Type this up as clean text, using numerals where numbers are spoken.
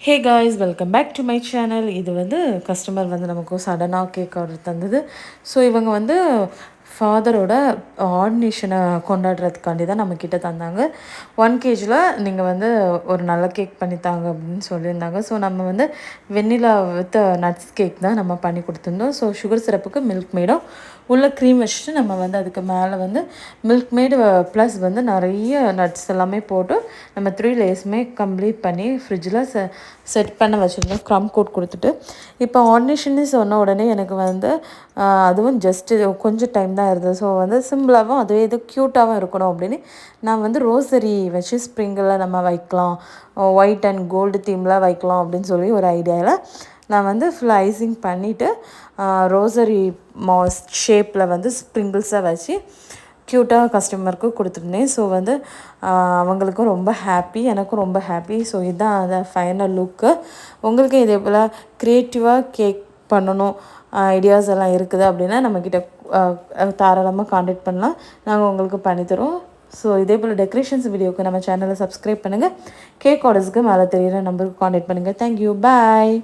Hey guys, welcome back to my channel. இது வந்து customer வந்து நமக்கு சடனாக கேக் ஆர்டர் தந்தது. ஸோ இவங்க வந்து ஃபாதரோட ஆர்டினேஷனை கொண்டாடுறதுக்காண்டி தான் நம்மக்கிட்ட தந்தாங்க. 1 kgல நீங்கள் வந்து ஒரு நல்ல கேக் பண்ணித்தாங்க அப்படின்னு சொல்லியிருந்தாங்க. ஸோ நம்ம வந்து வெண்ணிலா வித் நட்ஸ் கேக் தான் நம்ம பண்ணி கொடுத்துருந்தோம். ஸோ சுகர் சிரப்புக்கு மில்க் மேடும் உள்ள க்ரீம் வச்சுட்டு நம்ம வந்து அதுக்கு மேலே வந்து மில்க் மேடு ப்ளஸ் வந்து நிறைய நட்ஸ் எல்லாமே போட்டு நம்ம 3 லேயர்ஸுமே கம்ப்ளீட் பண்ணி ஃப்ரிட்ஜில் செட் பண்ண வச்சுருந்தோம். க்ரம் கோட் கொடுத்துட்டு இப்போ ஆர்டினேஷன்னு சொன்ன உடனே எனக்கு வந்து அதுவும் ஜஸ்ட்டு கொஞ்சம் டைம் தான் இருந்தது. ஸோ வந்து சிம்பிளாகவும் அதுவே இது க்யூட்டாகவும் இருக்கணும் அப்படின்னு நான் வந்து ரோசரி வச்சு ஸ்ப்ரிங்கில் நம்ம வைக்கலாம், ஒயிட் அண்ட் கோல்டு தீமில் வைக்கலாம் அப்படின்னு சொல்லி ஒரு ஐடியாவில் நான் வந்து ஃபுல் ஐசிங் பண்ணிவிட்டு ரோசரி ஷேப்பில் வந்து ஸ்ப்ரிங்கிள்ஸை வச்சு க்யூட்டாக கஸ்டமருக்கு கொடுத்துருந்தேன். ஸோ வந்து அவங்களுக்கும் ரொம்ப ஹாப்பி, எனக்கும் ரொம்ப ஹாப்பி. ஸோ இதுதான் அந்த ஃபைனல் லுக்கு. உங்களுக்கு இதே போல் க்ரியேட்டிவாக கேக் பண்ணணும் ஐடியாஸ் எல்லாம் இருக்குது அப்படின்னா நம்மக்கிட்ட தாராளமாக காண்டாக்ட் பண்ணலாம், நாங்கள் உங்களுக்கு பண்ணித்தரோம். ஸோ இதே போல் டெக்கரேஷன்ஸ் வீடியோவுக்கு நம்ம சேனலை சப்ஸ்கிரைப் பண்ணுங்கள். கேக் ஆர்டர்ஸ்க்கு மேலே தெரியிற நம்பருக்கு காண்டாக்ட் பண்ணுங்கள். தேங்க்யூ, பாய்.